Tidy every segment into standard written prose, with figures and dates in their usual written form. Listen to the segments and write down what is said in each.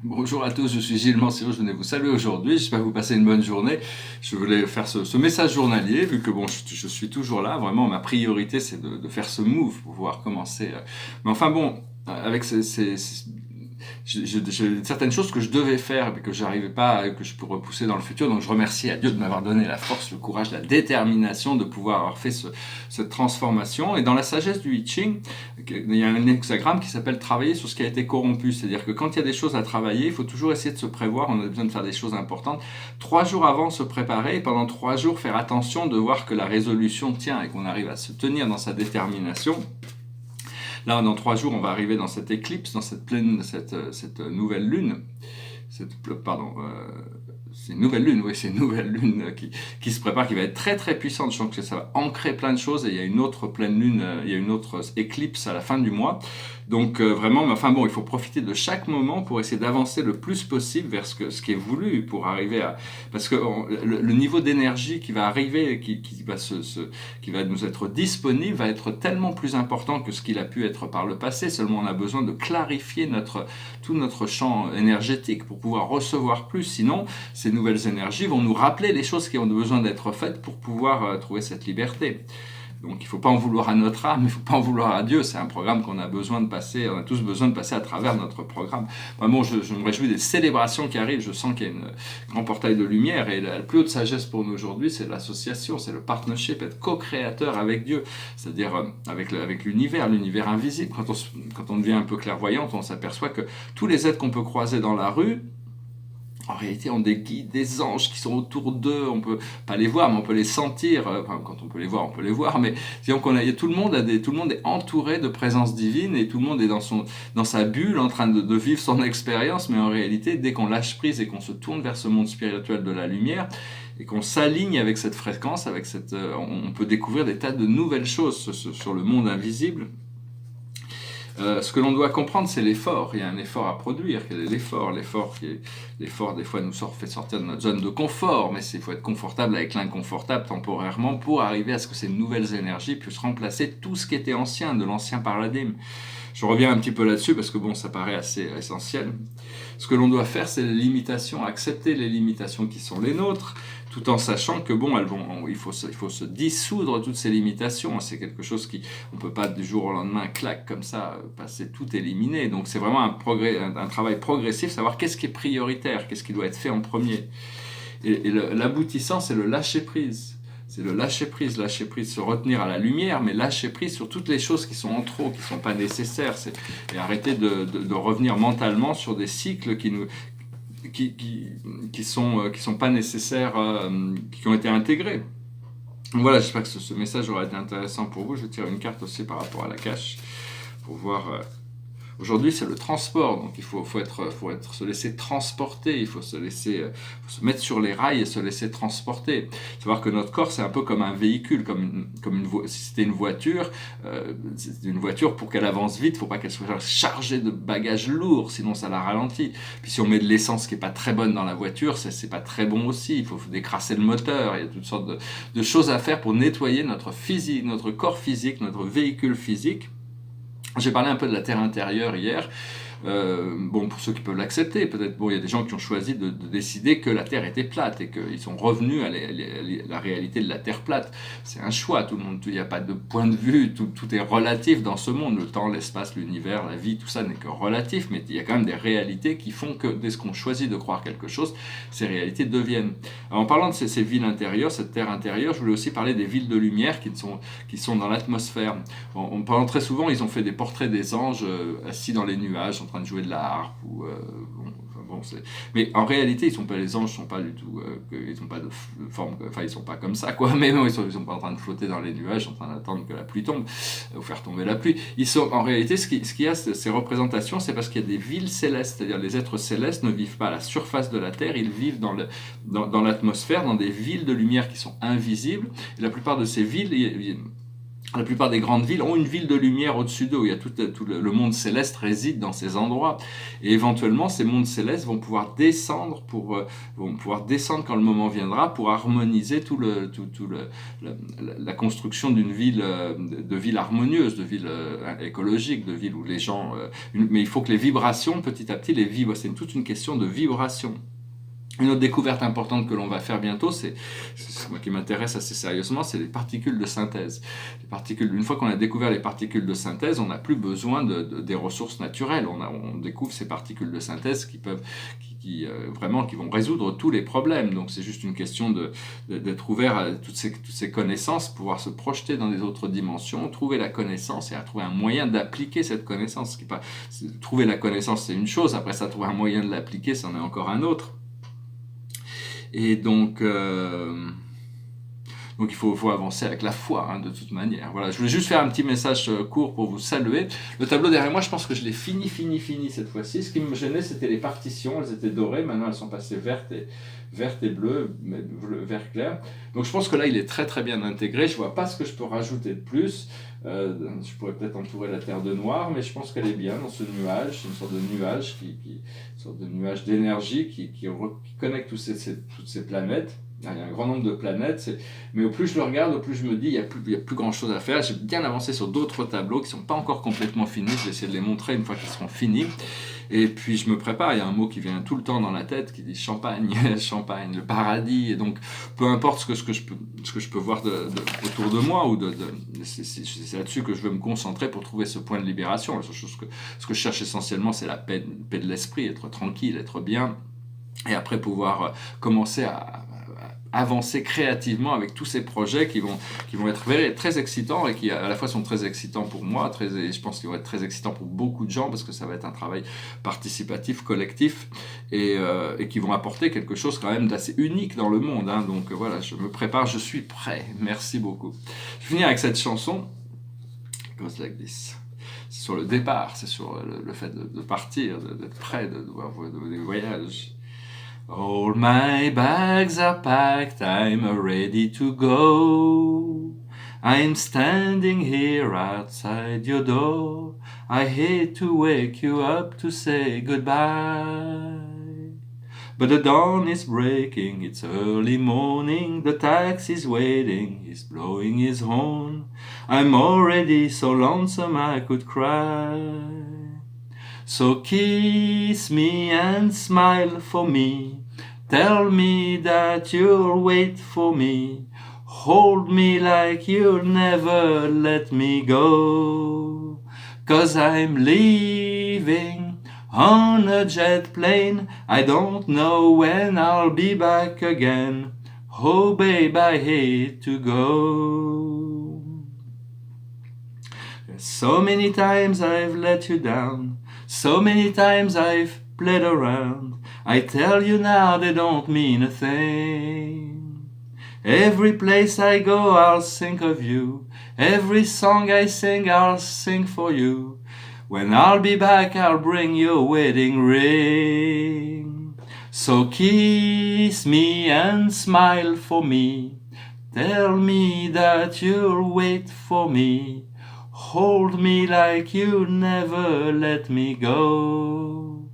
Bonjour à tous, je suis Gilles Manciro, je venais vous saluer aujourd'hui, j'espère que vous passez une bonne journée. Je voulais faire ce message journalier, vu que bon, je suis toujours là, vraiment ma priorité c'est de faire ce move pour pouvoir commencer. Mais enfin bon, avec j'ai certaines choses que je devais faire mais que j'arrivais pas, que je peux repousser dans le futur, donc je remercie à Dieu de m'avoir donné la force, le courage, la détermination de pouvoir avoir fait cette transformation. Et dans la sagesse du I Ching, il y a un hexagramme qui s'appelle travailler sur ce qui a été corrompu, c'est-à-dire que quand il y a des choses à travailler, il faut toujours essayer de se prévoir, on a besoin de faire des choses importantes, 3 jours avant se préparer, et pendant 3 jours faire attention de voir que la résolution tient et qu'on arrive à se tenir dans sa détermination. Là, dans 3 jours, on va arriver dans cette éclipse, dans cette nouvelle lune. C'est une nouvelle lune, oui, c'est une nouvelle lune qui se prépare, qui va être très très puissante. Je pense que ça va ancrer plein de choses et il y a une autre pleine lune, il y a une autre éclipse à la fin du mois. Donc vraiment, mais enfin bon, il faut profiter de chaque moment pour essayer d'avancer le plus possible vers ce qui est voulu pour arriver à... Parce que le niveau d'énergie qui va arriver, qui va nous être disponible, va être tellement plus important que ce qu'il a pu être par le passé. Seulement, on a besoin de clarifier tout notre champ énergétique pour pouvoir recevoir plus. Sinon, ces nouvelles énergies vont nous rappeler les choses qui ont besoin d'être faites pour pouvoir trouver cette liberté. Donc il ne faut pas en vouloir à notre âme, il ne faut pas en vouloir à Dieu, c'est un programme qu'on a besoin de passer, on a tous besoin de passer à travers notre programme. Enfin bon, je me réjouis des célébrations qui arrivent, je sens qu'il y a un grand portail de lumière, et la plus haute sagesse pour nous aujourd'hui, c'est l'association, c'est le partnership, être co-créateur avec Dieu, c'est-à-dire avec l'univers invisible. Quand on devient un peu clairvoyant, on s'aperçoit que tous les êtres qu'on peut croiser dans la rue, en réalité, ont des guides, des anges qui sont autour d'eux. On peut pas les voir, mais on peut les sentir. Enfin, quand on peut les voir, on peut les voir. Mais disons tout le monde est entouré de présence divine et tout le monde est dans sa bulle, en train de vivre son expérience. Mais en réalité, dès qu'on lâche prise et qu'on se tourne vers ce monde spirituel de la lumière et qu'on s'aligne avec cette fréquence, on peut découvrir des tas de nouvelles choses sur le monde invisible. Ce que l'on doit comprendre, c'est l'effort. Il y a un effort à produire. Quel est l'effort? L'effort, des fois, nous fait sortir de notre zone de confort, mais il faut être confortable avec l'inconfortable temporairement pour arriver à ce que ces nouvelles énergies puissent remplacer tout ce qui était ancien, de l'ancien paradigme. Je reviens un petit peu là-dessus parce que bon, ça paraît assez essentiel. Ce que l'on doit faire, c'est les limitations, accepter les limitations qui sont les nôtres, tout en sachant que bon, il faut se dissoudre toutes ces limitations. C'est quelque chose on peut pas du jour au lendemain, clac, comme ça, passer tout éliminer. Donc c'est vraiment un travail progressif, savoir qu'est-ce qui est prioritaire, qu'est-ce qui doit être fait en premier. Et l'aboutissant, c'est le lâcher prise. C'est le lâcher prise, se retenir à la lumière, mais lâcher prise sur toutes les choses qui sont en trop, qui ne sont pas nécessaires, et arrêter de revenir mentalement sur des cycles qui sont pas nécessaires, qui ont été intégrés. Donc voilà, j'espère que ce message aura été intéressant pour vous. Je vais tirer une carte aussi par rapport à la cache pour voir. Aujourd'hui, c'est le transport, donc il faut se laisser transporter, il faut se mettre sur les rails et se laisser transporter. Savoir que notre corps, c'est un peu comme un véhicule, si c'était une voiture, pour qu'elle avance vite, il ne faut pas qu'elle soit chargée de bagages lourds, sinon ça la ralentit. Puis si on met de l'essence qui n'est pas très bonne dans la voiture, c'est pas très bon aussi, il faut décrasser le moteur, il y a toutes sortes de choses à faire pour nettoyer notre physique, notre corps physique, notre véhicule physique. J'ai parlé un peu de la terre intérieure hier. Bon, pour ceux qui peuvent l'accepter, peut-être, bon, il y a des gens qui ont choisi de décider que la Terre était plate et qu'ils sont revenus à la réalité de la Terre plate. C'est un choix, il n'y a pas de point de vue, tout est relatif dans ce monde. Le temps, l'espace, l'univers, la vie, tout ça n'est que relatif, mais il y a quand même des réalités qui font que dès qu'on choisit de croire quelque chose, ces réalités deviennent. Alors, en parlant de ces villes intérieures, cette Terre intérieure, je voulais aussi parler des villes de lumière qui sont dans l'atmosphère. Pendant très souvent, ils ont fait des portraits des anges assis dans les nuages, en train de jouer de la harpe mais en réalité les anges sont pas du tout ils ont pas de forme, enfin ils sont pas comme ça quoi, mais non, ils sont pas en train de flotter dans les nuages en train d'attendre que la pluie tombe ou faire tomber la pluie. Ils sont en réalité ce qu'il y a ces représentations, c'est parce qu'il y a des villes célestes, c'est-à-dire les êtres célestes ne vivent pas à la surface de la terre, ils vivent dans l'atmosphère, dans des villes de lumière qui sont invisibles, et la plupart de ces villes La plupart des grandes villes ont une ville de lumière au-dessus d'eux, où il y a tout le monde céleste réside dans ces endroits. Et éventuellement, ces mondes célestes vont pouvoir descendre quand le moment viendra pour harmoniser la construction d'une ville, de ville harmonieuse, de ville écologique, de ville où les gens... mais il faut que les vibrations, petit à petit, c'est toute une question de vibration. Une autre découverte importante que l'on va faire bientôt, c'est moi qui m'intéresse assez sérieusement, c'est les particules de synthèse. Une fois qu'on a découvert les particules de synthèse, on n'a plus besoin des ressources naturelles. On découvre ces particules de synthèse qui vont résoudre tous les problèmes. Donc c'est juste une question d'être ouvert à toutes ces connaissances, pouvoir se projeter dans des autres dimensions, trouver la connaissance et à trouver un moyen d'appliquer cette connaissance. Trouver la connaissance, c'est une chose. Après ça, trouver un moyen de l'appliquer, c'en est encore un autre. Et donc il faut avancer avec la foi, hein, de toute manière. Voilà, je voulais juste faire un petit message court pour vous saluer. Le tableau derrière moi, je pense que je l'ai fini cette fois-ci. Ce qui me gênait, c'était les partitions. Elles étaient dorées, maintenant elles sont passées vertes et bleues, mais vert clair. Donc je pense que là, il est très très bien intégré. Je vois pas ce que je peux rajouter de plus. Je pourrais peut-être entourer la Terre de noir, mais je pense qu'elle est bien dans ce nuage. C'est une sorte de nuage, une sorte de nuage d'énergie qui connecte toutes ces planètes. Il y a un grand nombre de planètes, mais au plus je le regarde, au plus je me dis il y a plus grand chose à faire. J'ai bien avancé sur d'autres tableaux qui ne sont pas encore complètement finis. Je vais essayer de les montrer une fois qu'ils seront finis. Et puis je me prépare, il y a un mot qui vient tout le temps dans la tête qui dit champagne, champagne, le paradis. Et donc peu importe ce que je peux voir autour de moi, c'est là-dessus que je veux me concentrer pour trouver ce point de libération. Ce que je cherche essentiellement, c'est la paix de l'esprit, être tranquille, être bien. Et après pouvoir commencer à avancer créativement avec tous ces projets qui vont être très excitants et qui à la fois sont très excitants pour moi, et je pense qu'ils vont être très excitants pour beaucoup de gens parce que ça va être un travail participatif, collectif et qui vont apporter quelque chose quand même d'assez unique dans le monde. Hein. Donc voilà, je me prépare, je suis prêt. Merci beaucoup. Je vais finir avec cette chanson. It goes like this. C'est sur le départ, c'est sur le fait de partir, d'être prêt, de voyager. All my bags are packed, I'm ready to go. I'm standing here outside your door. I hate to wake you up to say goodbye. But the dawn is breaking, it's early morning. The taxi's waiting, he's blowing his horn. I'm already so lonesome I could cry. So kiss me and smile for me. Tell me that you'll wait for me. Hold me like you'll never let me go. 'Cause I'm leaving on a jet plane. I don't know when I'll be back again. Oh babe, I hate to go. So many times I've let you down. So many times I've played around. I tell you now they don't mean a thing. Every place I go I'll think of you. Every song I sing I'll sing for you. When I'll be back I'll bring you a wedding ring. So kiss me and smile for me. Tell me that you'll wait for me. Hold me like you'll never let me go.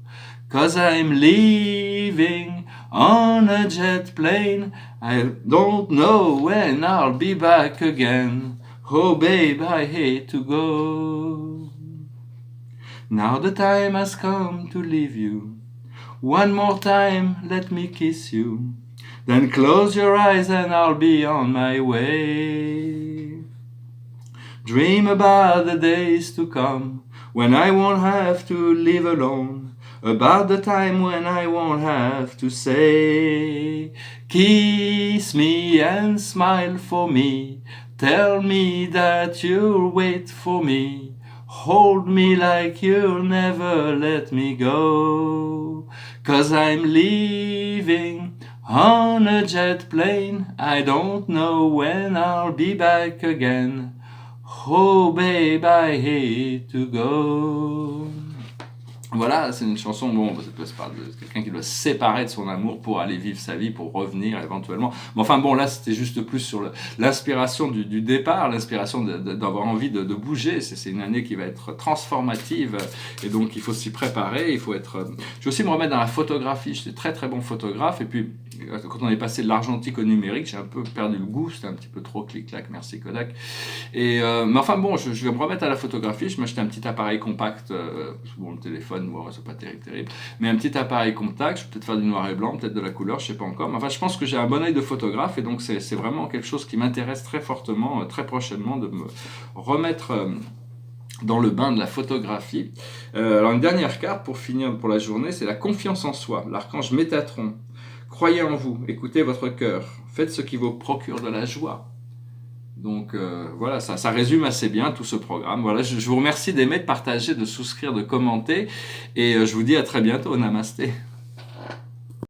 'Cause I'm leaving on a jet plane. I don't know when I'll be back again. Oh babe, I hate to go. Now the time has come to leave you. One more time, let me kiss you. Then close your eyes and I'll be on my way. Dream about the days to come, when I won't have to live alone, about the time when I won't have to say, kiss me and smile for me, tell me that you'll wait for me, hold me like you'll never let me go, 'cause I'm leaving on a jet plane, I don't know when I'll be back again. Oh babe, I hate to go. Voilà, c'est une chanson, bon, ça parle de quelqu'un qui doit se séparer de son amour pour aller vivre sa vie, pour revenir éventuellement. Mais enfin bon, là, c'était juste plus sur l'inspiration du départ, l'inspiration d'avoir envie de bouger. C'est une année qui va être transformative, et donc il faut s'y préparer, il faut être... Je vais aussi me remettre dans la photographie, j'étais très très bon photographe, et puis quand on est passé de l'argentique au numérique, j'ai un peu perdu le goût, c'était un petit peu trop clic-clac, merci Kodak. Mais enfin bon, je vais me remettre à la photographie, je m'achète un petit appareil compact, bon le téléphone, bon, c'est pas terrible, mais un petit appareil compact, je vais peut-être faire du noir et blanc, peut-être de la couleur, je sais pas encore, mais enfin je pense que j'ai un bon œil de photographe, et donc c'est vraiment quelque chose qui m'intéresse très fortement, très prochainement, de me remettre... dans le bain de la photographie. Alors une dernière carte pour finir pour la journée, c'est la confiance en soi, l'archange Métatron. Croyez en vous, écoutez votre cœur, faites ce qui vous procure de la joie. Donc voilà, ça résume assez bien tout ce programme. Voilà, je vous remercie d'aimer, de partager, de souscrire, de commenter, et je vous dis à très bientôt. Namasté.